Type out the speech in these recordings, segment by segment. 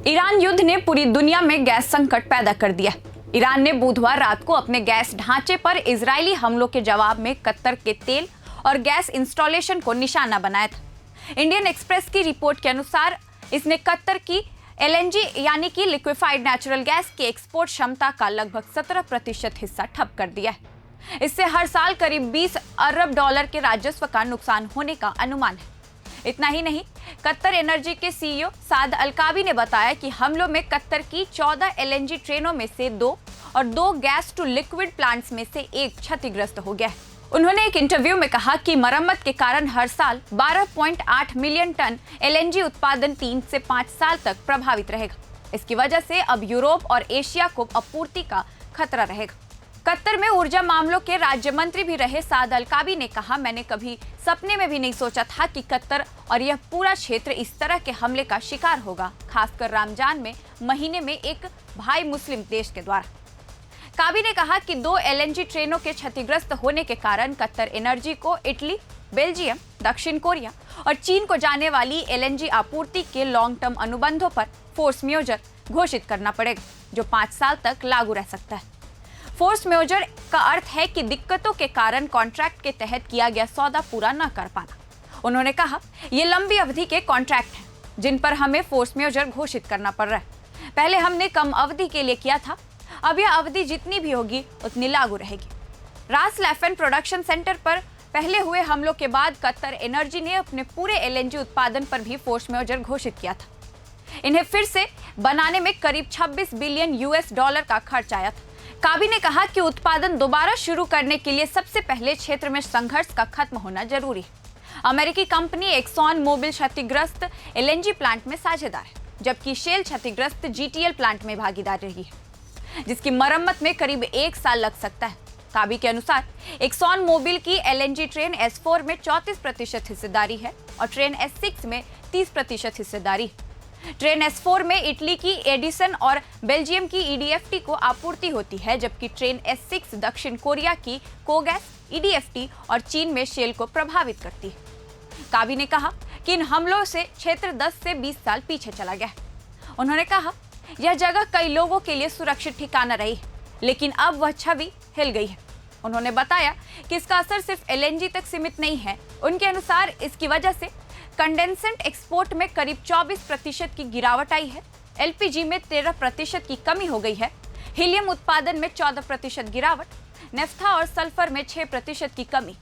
Iran युद्ध ने पूरी दुनिया में गैस संकट पैदा कर दिया। ईरान ने बुधवार रात को अपने गैस ढांचे पर इजरायली हमलों के जवाब में कतर के तेल और गैस इंस्टॉलेशन को निशाना बनाया था। इंडियन एक्सप्रेस की रिपोर्ट के अनुसार इसने कतर की एलएनजी यानी कि लिक्विफाइड नेचुरल गैस की एक्सपोर्ट क्षमता का लगभग 17% हिस्सा ठप कर दिया है। इससे हर साल करीब 20 अरब डॉलर के राजस्व का नुकसान होने का अनुमान है। इतना ही नहीं, कतर एनर्जी के सीईओ साद अलकाबी ने बताया कि हमलों में कतर की 14 एलएनजी ट्रेनों में से 2 और 2 गैस टू लिक्विड प्लांट्स में से 1 क्षतिग्रस्त हो गया है। उन्होंने एक इंटरव्यू में कहा कि मरम्मत के कारण हर साल 12.8 मिलियन टन एलएनजी उत्पादन 3 से 5 साल तक प्रभावित रहेगा। इसकी वजह से अब यूरोप और एशिया को आपूर्ति का खतरा रहेगा। कतर में ऊर्जा मामलों के राज्य मंत्री भी रहे साद अलकाबी ने कहा, मैंने कभी सपने में भी नहीं सोचा था कि कतर और यह पूरा क्षेत्र इस तरह के हमले का शिकार होगा, खासकर रमजान में महीने में एक भाई मुस्लिम देश के द्वारा। काबी ने कहा कि 2 एलएनजी ट्रेनों के क्षतिग्रस्त होने के कारण कतर एनर्जी को इटली, बेल्जियम, दक्षिण कोरिया और चीन को जाने वाली एलएनजी आपूर्ति के लॉन्ग टर्म अनुबंधों पर फोर्स मेजर घोषित करना पड़ेगा, जो 5 साल तक लागू रह सकता है। फोर्स मेजर का अर्थ है कि दिक्कतों के कारण कॉन्ट्रैक्ट के तहत किया गया सौदा पूरा न कर पाना। उन्होंने कहा, ये लंबी अवधि के कॉन्ट्रैक्ट हैं जिन पर हमें फोर्स मेजर घोषित करना पड़ रहा है। पहले हमने कम अवधि के लिए किया था, अब यह अवधि जितनी भी होगी उतनी लागू रहेगी। रास लैफन प्रोडक्शन सेंटर पर पहले हुए हमलों के बाद कतर एनर्जी ने अपने पूरे एलएनजी उत्पादन पर भी फोर्स मेजर घोषित किया था। इन्हें फिर से बनाने में करीब 26 बिलियन यूएस डॉलर का खर्च आया था। काबी ने कहा कि उत्पादन दोबारा शुरू करने के लिए सबसे पहले क्षेत्र में संघर्ष का खत्म होना जरूरी है। अमेरिकी कंपनी एक्सॉन मोबिल क्षतिग्रस्त एलएनजी प्लांट में साझेदार है, जबकि शेल क्षतिग्रस्त जीटीएल प्लांट में भागीदार रही है, जिसकी मरम्मत में करीब 1 साल लग सकता है। काबी के अनुसार एक्सॉन मोबिल की एलएनजी ट्रेन S4 में 34% हिस्सेदारी है और ट्रेन S6 में 30% हिस्सेदारी है। ट्रेन S4 में इटली की एडिसन और बेल्जियम की ईडीएफटी को आपूर्ति होती है, जबकि ट्रेन S6 दक्षिण कोरिया की कोगैस, ईडीएफटी और चीन में शेल को प्रभावित करती है। काबी ने कहा कि इन हमलों से क्षेत्र 10 से 20 साल पीछे चला गया है। उन्होंने कहा, यह जगह कई लोगों के लिए सुरक्षित ठिकाना रही है, लेकिन अब वह छवि हिल गई है। उन्होंने बताया कि इसका असर सिर्फ एलएनजी तक सीमित नहीं है। उनके अनुसार इसकी वजह से कंडेंसेंट एक्सपोर्ट में करीब 24% की गिरावट आई है, एलपीजी में 13% की कमी हो गई है, हीलियम उत्पादन में 14% गिरावट, नेफ्था और सल्फर में 6% की कमी।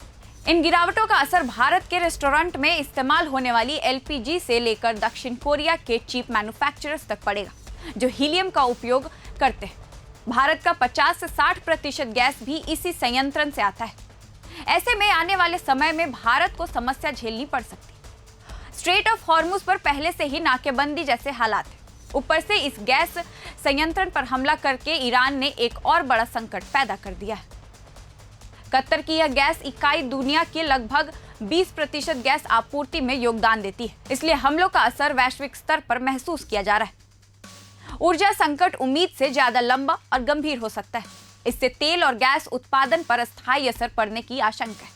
इन गिरावटों का असर भारत के रेस्टोरेंट में इस्तेमाल होने वाली एलपीजी से लेकर दक्षिण कोरिया के चिप मैन्युफैक्चरर्स तक पड़ेगा, जो हीलियम का उपयोग करते हैं। भारत का 50 से 60% गैस भी इसी संयंत्र से आता है। ऐसे में आने वाले समय में भारत को समस्या झेलनी पड़ सकती है। स्ट्रेट ऑफ हॉर्मुज पर पहले से ही नाकेबंदी जैसे हालात हैं। ऊपर से इस गैस संयंत्र पर हमला करके ईरान ने एक और बड़ा संकट पैदा कर दिया है। कतर की यह गैस इकाई दुनिया के लगभग 20% गैस आपूर्ति में योगदान देती है, इसलिए हमलों का असर वैश्विक स्तर पर महसूस किया जा रहा है। ऊर्जा संकट उम्मीद से ज्यादा लंबा और गंभीर हो सकता है। इससे तेल और गैस उत्पादन पर अस्थायी असर पड़ने की आशंका है।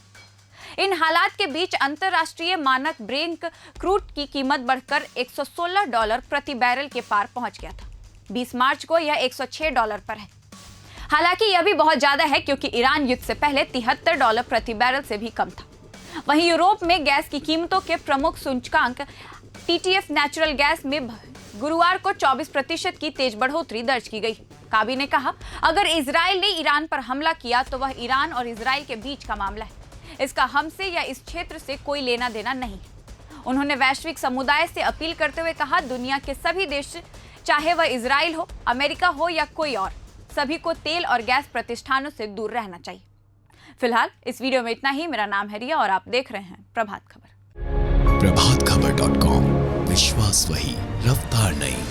इन हालात के बीच अंतर्राष्ट्रीय मानक ब्रेंट क्रूड की कीमत बढ़कर $116 प्रति बैरल के पार पहुंच गया था। 20 मार्च को यह $106 पर है। हालांकि यह भी बहुत ज्यादा है, क्योंकि ईरान युद्ध से पहले $73 प्रति बैरल से भी कम था। वहीं यूरोप में गैस की कीमतों के प्रमुख सूचकांक TTF नेचुरल गैस में गुरुवार को 24% की तेज बढ़ोतरी दर्ज की गई। काबी ने कहा, अगर इजराइल ने ईरान पर हमला किया तो वह ईरान और इजराइल के बीच का मामला है। इसका हमसे या इस क्षेत्र से कोई लेना देना नहीं है। उन्होंने वैश्विक समुदाय से अपील करते हुए कहा, दुनिया के सभी देश, चाहे वह इजराइल हो, अमेरिका हो या कोई और, सभी को तेल और गैस प्रतिष्ठानों से दूर रहना चाहिए। फिलहाल इस वीडियो में इतना ही। मेरा नाम है रिया और आप देख रहे हैं प्रभात खबर। प्रभातखबर.com, विश्वास वही, रफ्तार नहीं।